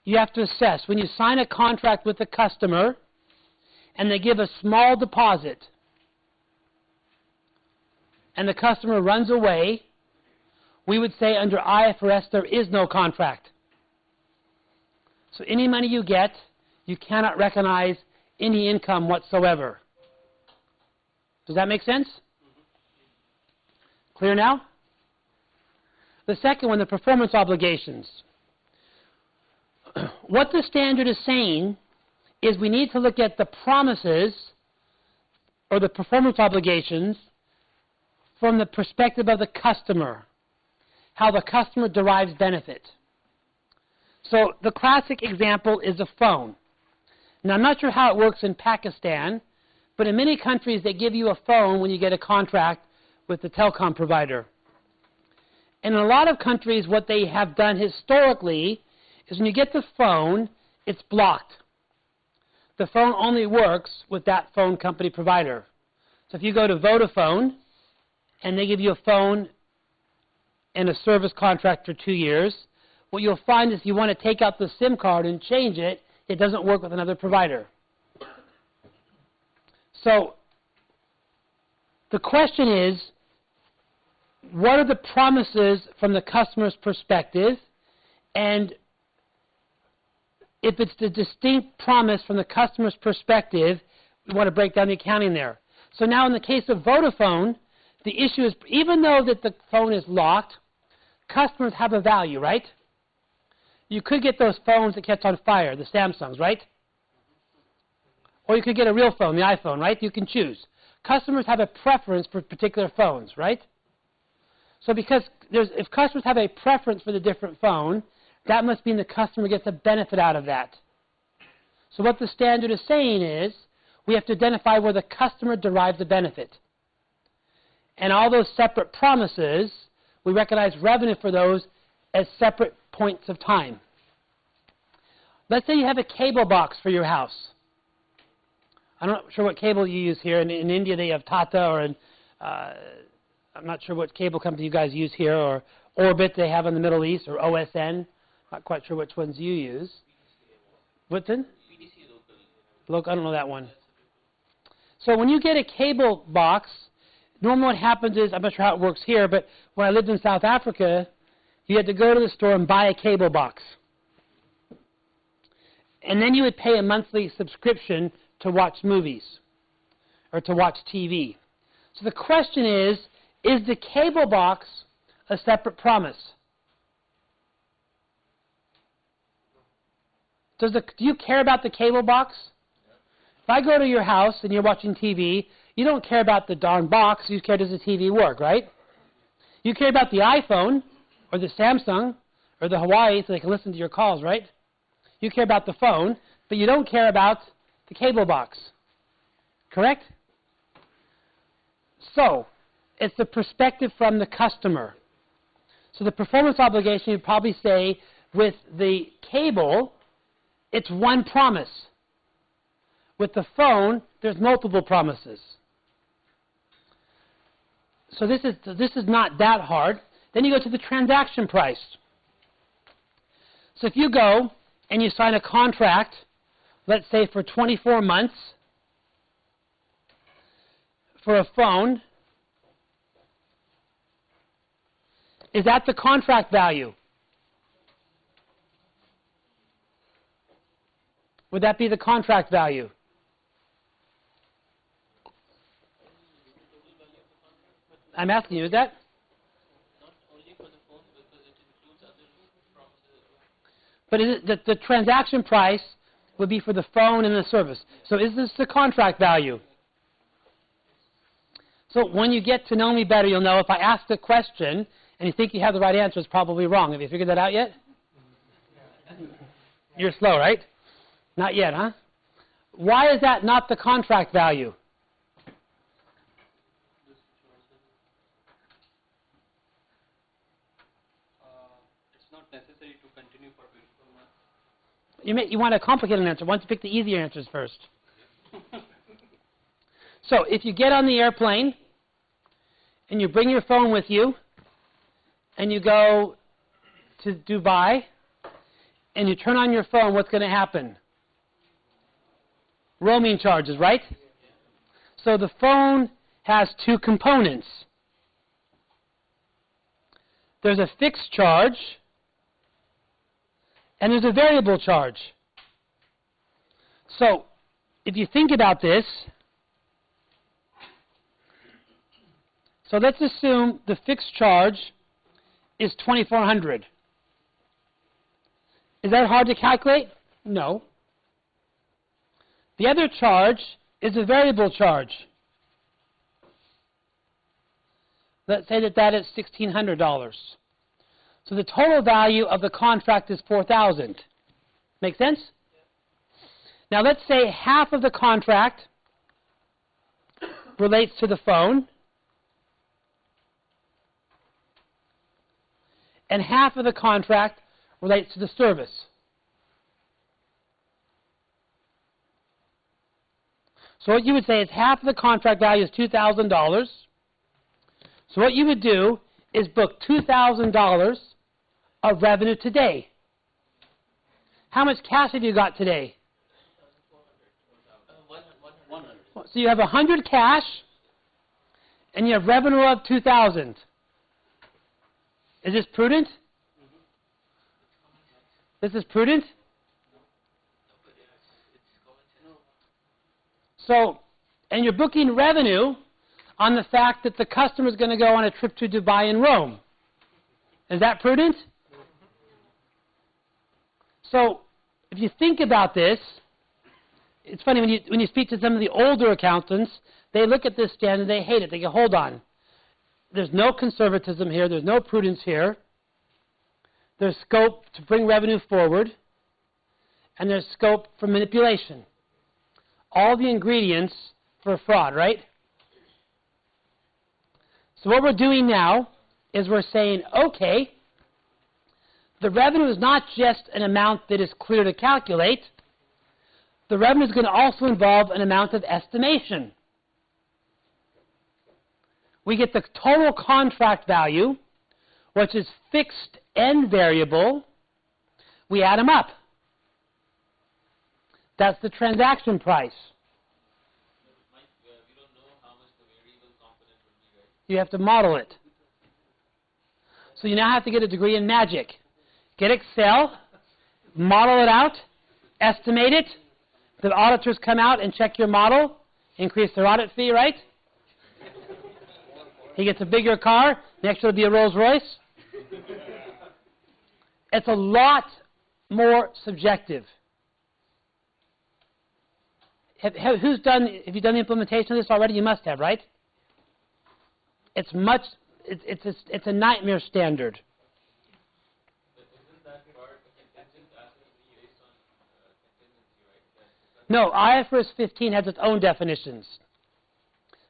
you have to assess. When you sign a contract with a customer and they give a small deposit and the customer runs away, we would say under IFRS there is no contract. So any money you get, you cannot recognize any income whatsoever. Does that make sense? Clear now? The second one, the performance obligations. What the standard is saying is we need to look at the promises or the performance obligations from the perspective of the customer, how the customer derives benefit. So the classic example is a phone. Now, I'm not sure how it works in Pakistan, but in many countries they give you a phone when you get a contract with the telecom provider. And in a lot of countries, what they have done historically is when you get the phone, it's blocked. The phone only works with that phone company provider. So if you go to Vodafone and they give you a phone and a service contract for 2 years, what you'll find is if you want to take out the SIM card and change it, it doesn't work with another provider. So the question is, what are the promises from the customer's perspective? And if it's the distinct promise from the customer's perspective, we want to break down the accounting there. So now in the case of Vodafone, the issue is, even though that the phone is locked, customers have a value, right? You could get those phones that catch on fire, the Samsungs, right? Or you could get a real phone, the iPhone, right? You can choose. Customers have a preference for particular phones, right? So because if customers have a preference for the different phone, that must mean the customer gets a benefit out of that. So what the standard is saying is we have to identify where the customer derives the benefit. And all those separate promises, we recognize revenue for those as separate points of time. Let's say you have a cable box for your house. I'm not sure what cable you use here. In India they have Tata, or in, I'm not sure what cable company you guys use here, or Orbit they have in the Middle East, or OSN. Not quite sure which ones you use. What's in? Local, I don't know that one. So when you get a cable box, normally what happens is, I'm not sure how it works here, but when I lived in South Africa, you had to go to the store and buy a cable box. And then you would pay a monthly subscription to watch movies or to watch TV. So the question is the cable box a separate promise? Do you care about the cable box? If I go to your house and you're watching TV, you don't care about the darn box, you care, does the TV work, right? You care about the iPhone or the Samsung or the Hawaii so they can listen to your calls, right? You care about the phone, but you don't care about the cable box. Correct? So, it's the perspective from the customer. So the performance obligation, you'd probably say, with the cable, it's one promise. With the phone, there's multiple promises. So this is not that hard. Then you go to the transaction price. So if you go and you sign a contract, let's say for 24 months for a phone, is that the contract value? Would that be the contract value? I'm asking you, is that? Not only for the phone, because it includes other promises. But is it the transaction price would be for the phone and the service. So is this the contract value? So when you get to know me better, you'll know if I ask the question and you think you have the right answer, it's probably wrong. Have you figured that out yet? You're slow, right? Not yet, huh? Why is that not the contract value? It's not necessary to continue for 24 months. You want a complicated answer. Why don't you pick the easier answers first? So if you get on the airplane and you bring your phone with you and you go to Dubai and you turn on your phone, what's going to happen? Roaming charges, right? So the phone has two components. There's a fixed charge, and there's a variable charge. So if you think about this, so let's assume the fixed charge is $2,400. Is that hard to calculate? No. The other charge is a variable charge. Let's say that is $1,600. So the total value of the contract is $4,000. Make sense? Now let's say half of the contract relates to the phone, and half of the contract relates to the service. So what you would say is half of the contract value is $2,000. So what you would do is book $2,000 of revenue today. How much cash have you got today? 100. So you have 100 cash, and you have revenue of 2,000. Is this prudent? This is prudent? So, and you're booking revenue on the fact that the customer is going to go on a trip to Dubai and Rome. Is that prudent? So, if you think about this, it's funny when you speak to some of the older accountants, they look at this standard, they hate it. They go, hold on. There's no conservatism here. There's no prudence here. There's scope to bring revenue forward, and there's scope for manipulation. All the ingredients for fraud, right? So what we're doing now is we're saying, okay, the revenue is not just an amount that is clear to calculate. The revenue is going to also involve an amount of estimation. We get the total contract value, which is fixed and variable. We add them up. That's the transaction price. We don't know how much the variable component would be, right? You have to model it. So you now have to get a degree in magic. Get Excel, model it out, estimate it. The auditors come out and check your model, increase their audit fee, right? He gets a bigger car, next will be a Rolls Royce. It's a lot more subjective. Have you done the implementation of this already? You must have, right? It's a nightmare standard. But isn't that part of contingent assets based on contingency, right? No, IFRS 15 has its own definitions.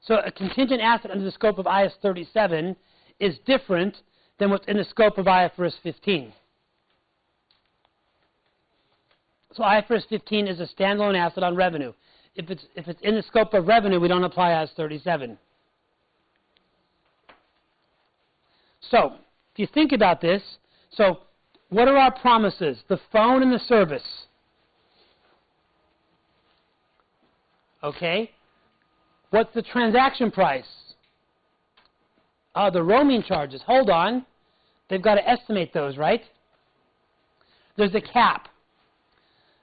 So a contingent asset under the scope of IAS 37 is different than what's in the scope of IFRS 15. So IFRS 15 is a standalone asset on revenue. If it's in the scope of revenue, we don't apply IAS 37. So if you think about this, so what are our promises? The phone and the service. Okay. What's the transaction price? The roaming charges. Hold on. They've got to estimate those, right? There's a cap.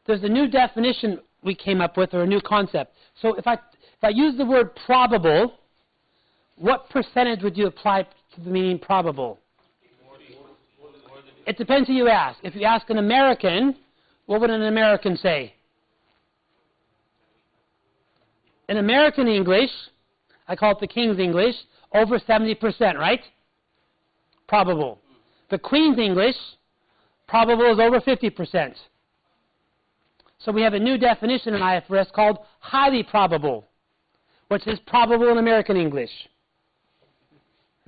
There's a new definition we came up with, or a new concept. So if I use the word probable, what percentage would you apply to the meaning probable? It depends who you ask. If you ask an American, what would an American say? In American English, I call it the King's English, over 70%, right? Probable. The Queen's English, probable is over 50%. So we have a new definition in IFRS called highly probable, which is probable in American English.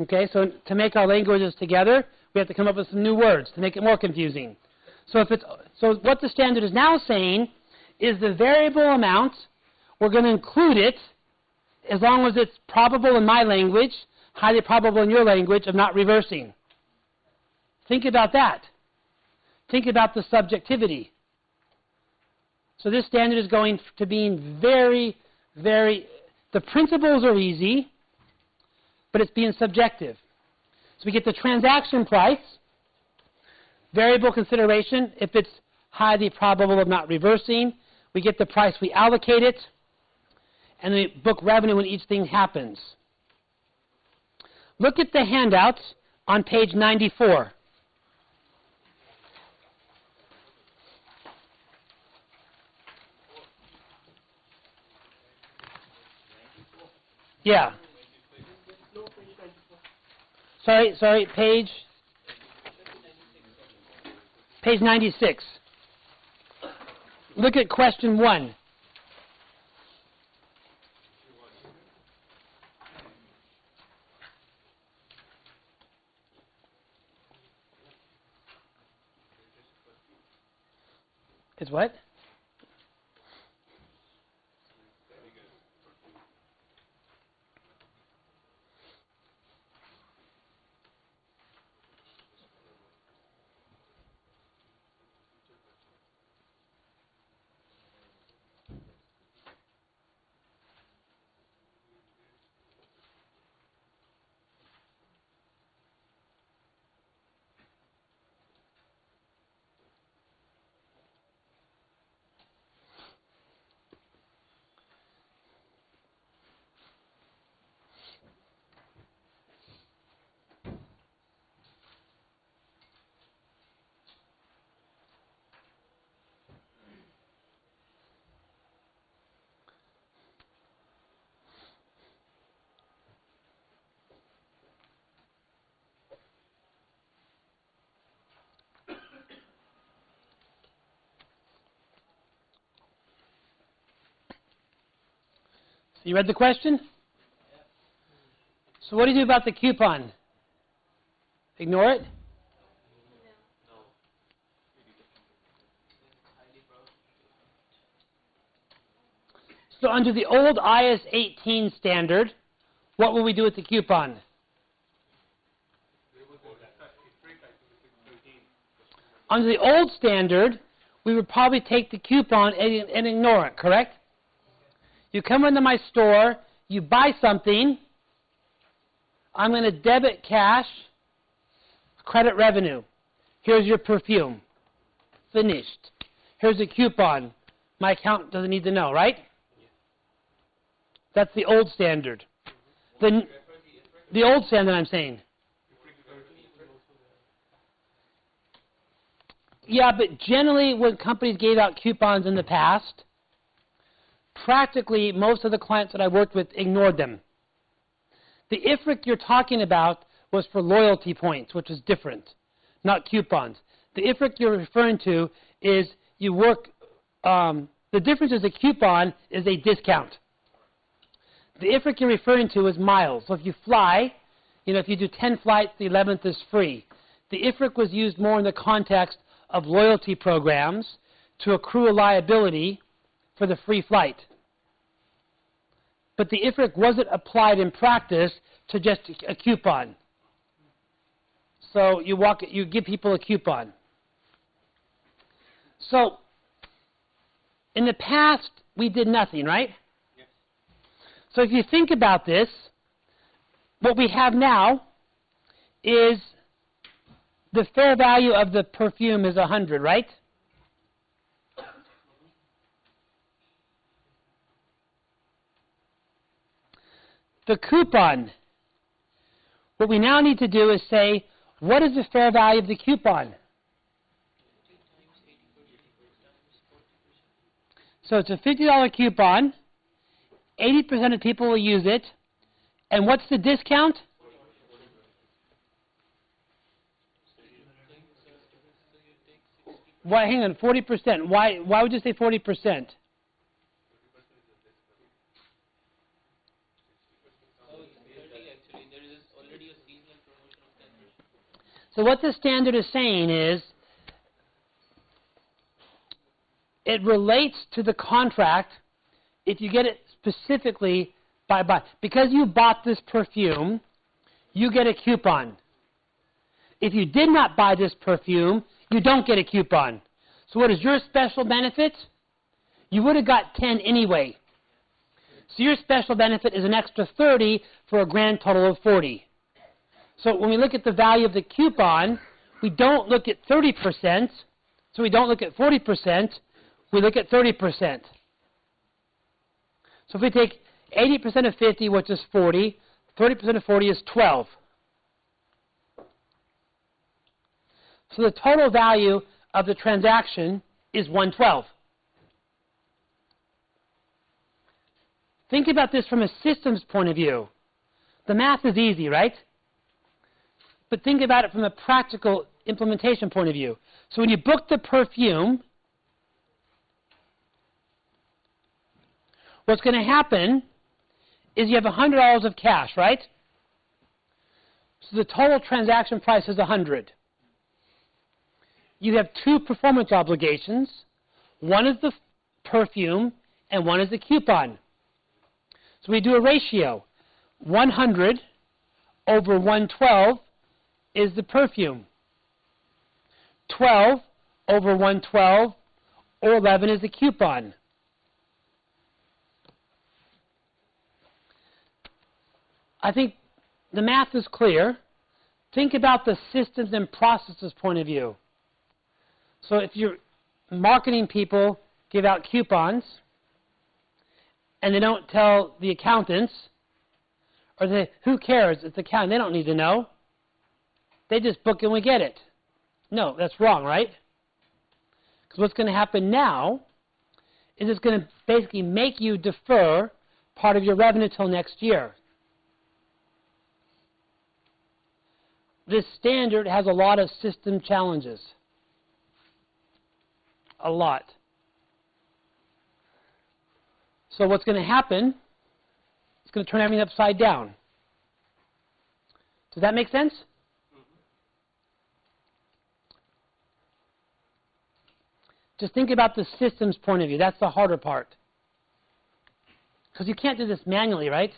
Okay, so to make our languages together, we have to come up with some new words to make it more confusing. So what the standard is now saying is the variable amount, we're going to include it as long as it's probable in my language, highly probable in your language, of not reversing. Think about that. think about the subjectivity. So this standard is going to being very, the principles are easy, but it's being subjective. So we get the transaction price, variable consideration, if it's highly probable of not reversing. We get the price, we allocate it, and we book revenue when each thing happens. Look at the handouts on page 94. Yeah. Sorry, page 96. Look at question 1. It's what? So you read the question? So what do you do about the coupon? Ignore it? So under the old IS 18 standard, what will we do with the coupon? Under the old standard, we would probably take the coupon and ignore it, correct? You come into my store, you buy something, I'm going to debit cash, credit revenue. Here's your perfume. Finished. Here's a coupon. My account doesn't need to know, right? That's the old standard. The old standard, I'm saying. Yeah, but generally when companies gave out coupons in the past, practically most of the clients that I worked with ignored them. The IFRS you're talking about was for loyalty points, which is different, not coupons. The IFRS you're referring to is you work, the difference is a coupon is a discount. The IFRS you're referring to is miles. So if you fly, if you do 10 flights, the 11th is free. The IFRS was used more in the context of loyalty programs to accrue a liability for the free flight. But the IFRS wasn't applied in practice to just a coupon. So you give people a coupon. So in the past, we did nothing, right? Yes. So if you think about this, what we have now is the fair value of the perfume is 100, right? The coupon, what we now need to do is say, what is the fair value of the coupon? So it's a $50 coupon, 80% of people will use it, and what's the discount? Why, hang on, 40%. Why would you say 40%? So what the standard is saying is, it relates to the contract if you get it specifically by. Because you bought this perfume, you get a coupon. If you did not buy this perfume, you don't get a coupon. So what is your special benefit? You would have got 10 anyway. So your special benefit is an extra 30 for a grand total of 40. So when we look at the value of the coupon, we don't look at 30%, so we don't look at 40%, we look at 30%. So if we take 80% of 50, which is 40, 30% of 40 is 12. So the total value of the transaction is 112. Think about this from a systems point of view. The math is easy, right? But think about it from a practical implementation point of view. So when you book the perfume, what's going to happen is you have $100 of cash, right? So the total transaction price is $100. You have two performance obligations. One is the perfume and one is the coupon. So we do a ratio. 100 over 112 is the perfume. 12 over 112 or 11 is the coupon. I think the math is clear. Think about the systems and processes point of view. So if your marketing people give out coupons and they don't tell the accountants, or they, who cares? It's accounting. They don't need to know. They just book and we get it. No, that's wrong, right? Because what's going to happen now is it's going to basically make you defer part of your revenue till next year. This standard has a lot of system challenges. A lot. So what's going to happen, it's going to turn everything upside down. Does that make sense? Just think about the systems point of view. That's the harder part. Because you can't do this manually, right?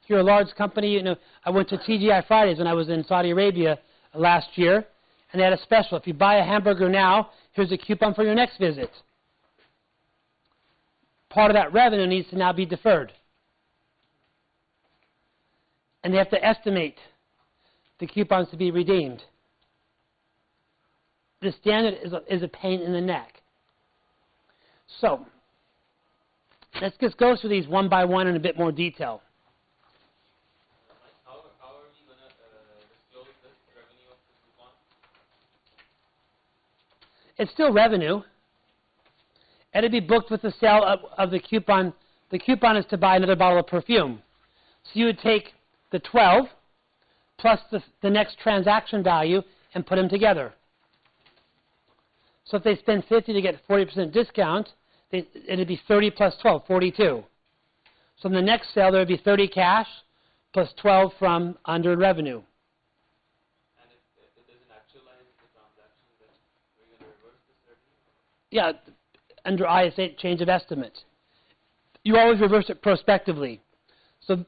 If you're a large company, you know, I went to TGI Fridays when I was in Saudi Arabia last year, and they had a special. If you buy a hamburger now, here's a coupon for your next visit. Part of that revenue needs to now be deferred. And they have to estimate the coupons to be redeemed. The standard is a pain in the neck. So, let's just go through these one by one in a bit more detail. How are we going to disclose this revenue of the coupon? It's still revenue. It'll be booked with the sale of the coupon. The coupon is to buy another bottle of perfume. So you would take the 12 plus the next transaction value and put them together. So if they spend 50 to get 40% discount, it would be 30 plus 12, 42. So in the next sale, there would be 30 cash plus 12 from unearned revenue. And if it doesn't actualize the transaction, then we're going to reverse this revenue? Yeah, under ISA change of estimate. You always reverse it prospectively. So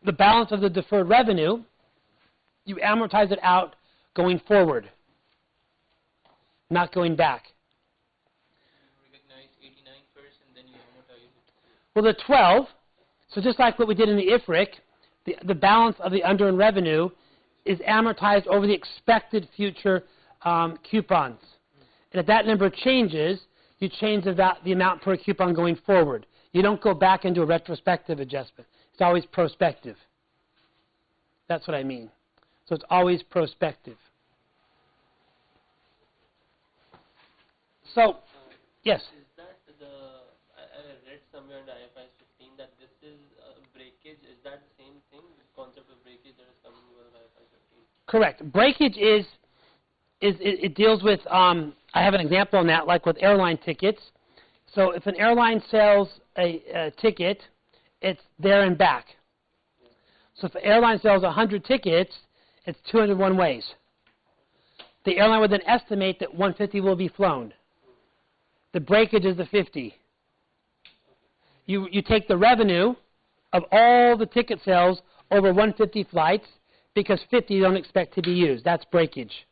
the balance of the deferred revenue, you amortize it out going forward, not going back. You recognize 89 first and then you amortize it. Well, the 12, so just like what we did in the IFRS, the balance of the unearned revenue is amortized over the expected future coupons. And if that number changes, you change the amount per coupon going forward. You don't go back into a retrospective adjustment. It's always prospective. That's what I mean. So it's always prospective. So, yes? Is that I read somewhere in the IFRS 15 that this is breakage. Is that the same thing, the concept of breakage that is coming with IFRS 15? Correct. Breakage it deals with, I have an example on that, like with airline tickets. So if an airline sells a ticket, it's there and back. So if an airline sells 100 tickets, it's 201 ways. The airline would then estimate that 150 will be flown. The breakage is the 50. You take the revenue of all the ticket sales over 150 flights because 50 you don't expect to be used. That's breakage.